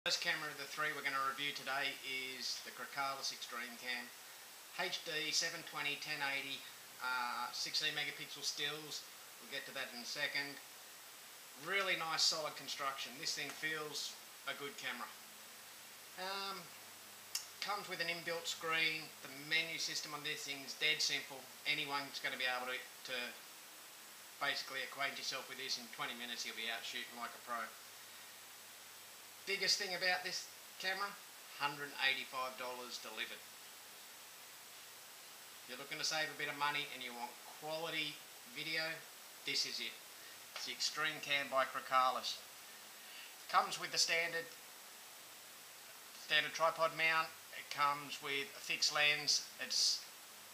First camera of the three we're going to review today is the Cralalis Extreme Cam. HD 720 1080 16 megapixel stills. We'll get to that in a second. Really nice solid construction. This thing feels a good camera. Comes with an inbuilt screen. The menu system on this thing is dead simple. Anyone's going to be able to basically acquaint yourself with this. In 20 minutes you'll be out shooting like a pro. Biggest thing about this camera, $185 delivered. If you're looking to save a bit of money and you want quality video, this is it. It's the Extreme Cam by Cralalis. Comes with the standard tripod mount. It comes with a fixed lens. It's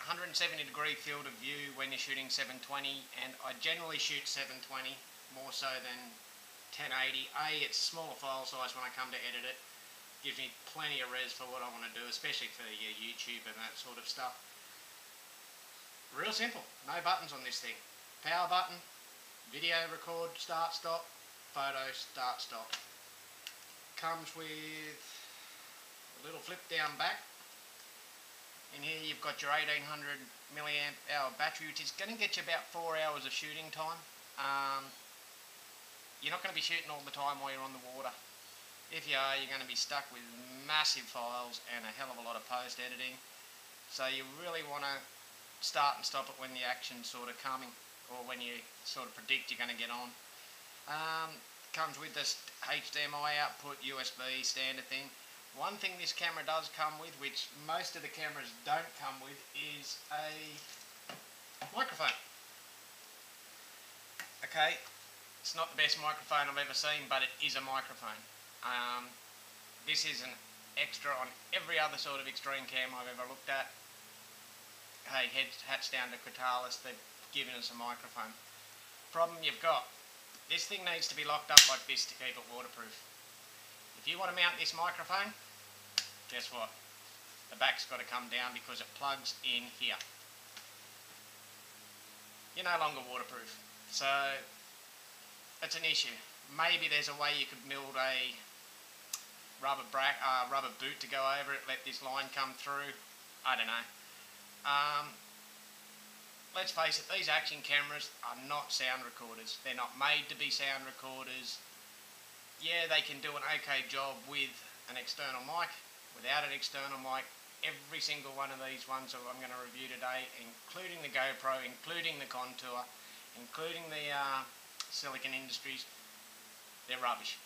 170-degree field of view when you're shooting 720, and I generally shoot 720 more so than 1080. It's a smaller file size when I come to edit it. Gives me plenty of res for what I want to do, especially for your YouTube and that sort of stuff. Real simple, no buttons on this thing. Power button, video record, start stop, photo start stop. Comes with a little flip down back. In here you've got your 1800 milliamp hour battery, which is going to get you about 4 hours of shooting time. You're not going to be shooting all the time while you're on the water. If you are, you're going to be stuck with massive files and a hell of a lot of post editing. So you really want to start and stop it when the action's sort of coming, or when you sort of predict you're going to get on. Comes with this HDMI output, USB, standard thing. One thing this camera does come with, which most of the cameras don't come with, is a microphone. Okay. It's not the best microphone I've ever seen, but it is a microphone. This is an extra on every other sort of extreme cam I've ever looked at. Hey, hats down to Cralalis, they've given us a microphone. Problem you've got, this thing needs to be locked up like this to keep it waterproof. If you want to mount this microphone, guess what? The back's got to come down because it plugs in here. You're no longer waterproof. So it's an issue. Maybe there's a way you could build a rubber boot to go over it, let this line come through. I don't know. Let's face it, these action cameras are not sound recorders. They're not made to be sound recorders. Yeah, they can do an okay job with an external mic. Without an external mic, every single one of these ones that I'm going to review today, including the GoPro, including the Contour, including the Silicon Industries, they're rubbish.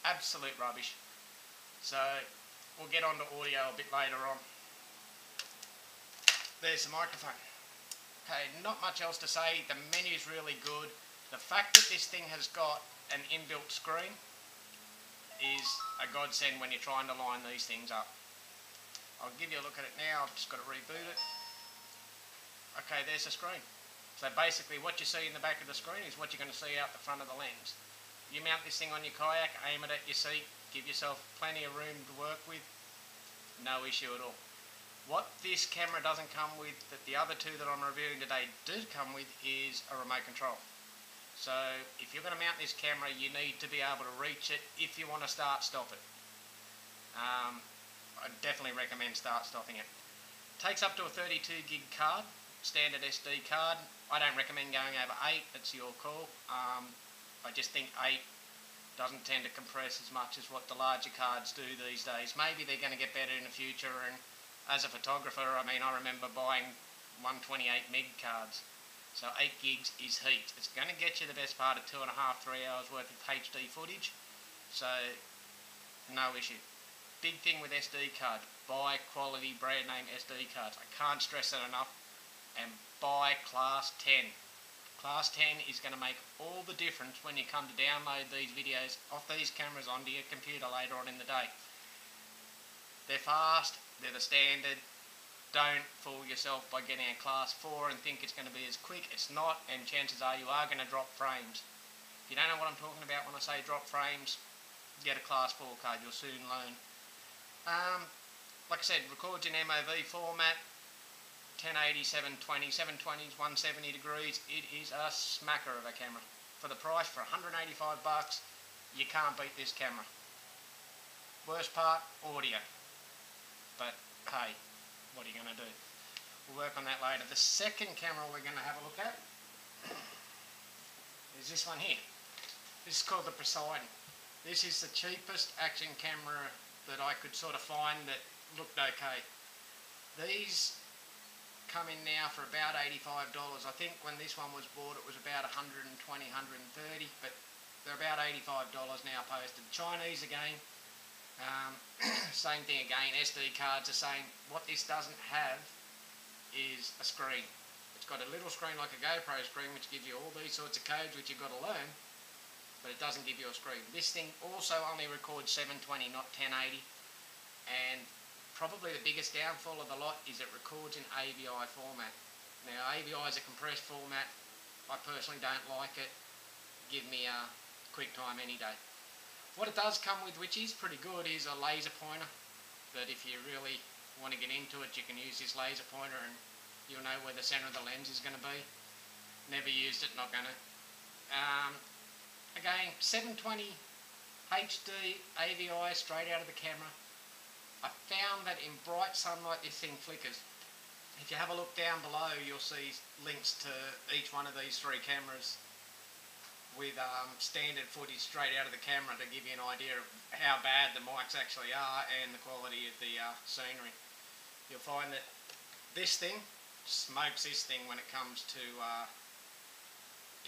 Absolute rubbish. So we'll get on to audio a bit later on. There's the microphone. Okay, not much else to say. The menu's really good. The fact that this thing has got an inbuilt screen is a godsend when you're trying to line these things up. I'll give you a look at it now. I've just got to reboot it. Okay, there's the screen. So basically what you see in the back of the screen is what you're going to see out the front of the lens. You mount this thing on your kayak, aim it at your seat, give yourself plenty of room to work with, no issue at all. What this camera doesn't come with, that the other two that I'm reviewing today do come with, is a remote control. So if you're going to mount this camera, you need to be able to reach it if you want to stop it. I definitely recommend stopping it. Takes up to a 32 gig card, standard SD card. I don't recommend going over 8, it's your call. I just think 8 doesn't tend to compress as much as what the larger cards do these days. Maybe they're going to get better in the future, and as a photographer, I mean, I remember buying 128 meg cards. So 8 gigs is heat. It's going to get you the best part of 2.5–3 hours worth of HD footage. So no issue. Big thing with SD card, buy quality brand name SD cards. I can't stress that enough. And buy Class 10. Class 10 is going to make all the difference when you come to download these videos off these cameras onto your computer later on in the day. They're fast, they're the standard. Don't fool yourself by getting a Class 4 and think it's going to be as quick. It's not, and chances are you are going to drop frames. If you don't know what I'm talking about when I say drop frames, get a Class 4 card, you'll soon learn. Like I said, records in MOV format. 1080, 720, 720 is 170 degrees. It is a smacker of a camera. For the price, for $185 bucks, you can't beat this camera. Worst part, audio. But hey, what are you going to do? We'll work on that later. The second camera we're going to have a look at is this one here. This is called the Posieden. This is the cheapest action camera that I could sort of find that looked okay. These come in now for about $85. I think when this one was bought it was about $120, $130, but they're about $85 now posted. Chinese again, same thing again, SD cards are saying what this doesn't have is a screen. It's got a little screen like a GoPro screen which gives you all these sorts of codes which you've got to learn, but it doesn't give you a screen. This thing also only records 720, not 1080, and probably the biggest downfall of the lot is it records in AVI format. Now AVI is a compressed format. I personally don't like it. Give me a QuickTime any day. What it does come with, which is pretty good, is a laser pointer, that if you really want to get into it you can use this laser pointer and you'll know where the centre of the lens is going to be. Never used it, not going to. Again, 720 HD AVI straight out of the camera. I found that in bright sunlight this thing flickers. If you have a look down below you'll see links to each one of these three cameras with standard footage straight out of the camera to give you an idea of how bad the mics actually are and the quality of the scenery. You'll find that this thing smokes this thing when it comes to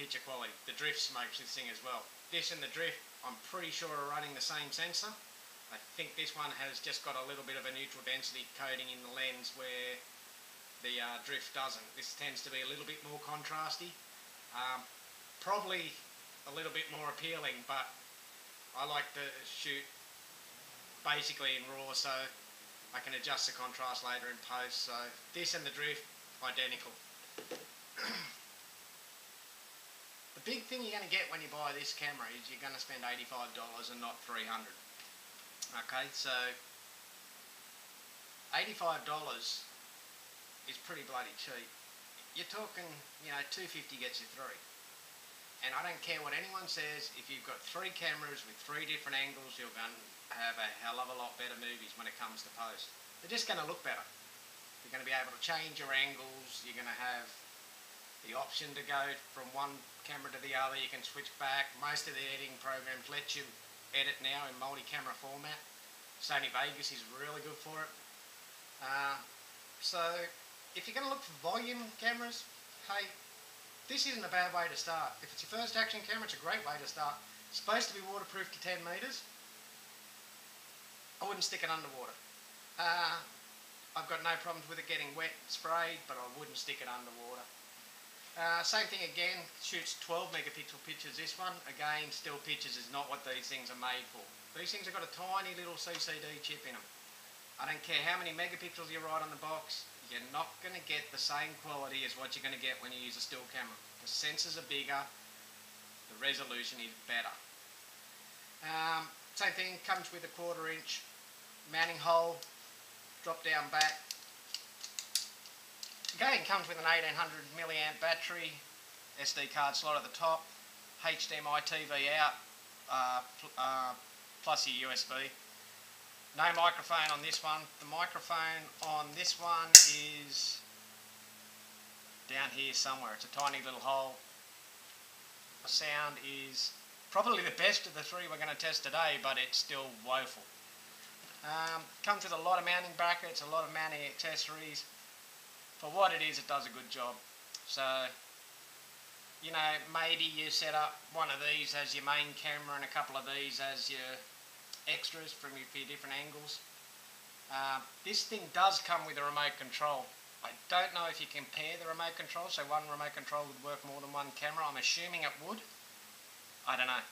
picture quality. The drift smokes this thing as well. This and the drift I'm pretty sure are running the same sensor. I think this one has just got a little bit of a neutral density coating in the lens where the drift doesn't. This tends to be a little bit more contrasty. Probably a little bit more appealing, but I like to shoot basically in RAW so I can adjust the contrast later in post. So this and the drift, identical. The big thing you're going to get when you buy this camera is you're going to spend $85 and not $300. Okay, so $85 is pretty bloody cheap. You're talking, you know, $250 gets you three. And I don't care what anyone says, if you've got three cameras with three different angles, you're going to have a hell of a lot better movies when it comes to post. They're just going to look better. You're going to be able to change your angles, you're going to have the option to go from one camera to the other, you can switch back. Most of the editing programs let you edit now in multi-camera format. Sony Vegas is really good for it. So if you're going to look for volume cameras, hey, this isn't a bad way to start. If it's your first action camera, it's a great way to start. It's supposed to be waterproof to 10 metres. I wouldn't stick it underwater. I've got no problems with it getting wet and sprayed, but I wouldn't stick it underwater. Same thing again, shoots 12 megapixel pictures. This one, again, still pictures is not what these things are made for. These things have got a tiny little CCD chip in them. I don't care how many megapixels you write on the box, you're not going to get the same quality as what you're going to get when you use a still camera. The sensors are bigger, the resolution is better. Same thing, comes with a 1/4 inch mounting hole, drop down back. Again, comes with an 1800 milliamp battery, SD card slot at the top, HDMI TV out, plus your USB. No microphone on this one. The microphone on this one is down here somewhere. It's a tiny little hole. The sound is probably the best of the three we're going to test today, but it's still woeful. Comes with a lot of mounting brackets, a lot of mounting accessories. For what it is, it does a good job. So, you know, maybe you set up one of these as your main camera and a couple of these as your extras for your different angles. This thing does come with a remote control. I don't know if you can pair the remote control, so one remote control would work more than one camera. I'm assuming it would. I don't know.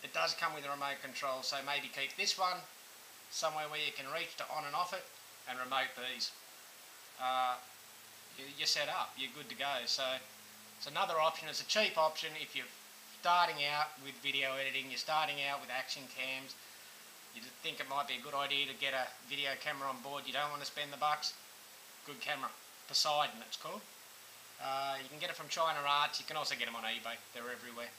It does come with a remote control, so maybe keep this one somewhere where you can reach to on and off it, and remote these. You're set up, you're good to go. So it's another option. It's a cheap option if you're starting out with video editing, you're starting out with action cams, you think it might be a good idea to get a video camera on board, you don't want to spend the bucks, good camera. Posieden it's called. You can get it from China Arts, you can also get them on eBay, they're everywhere.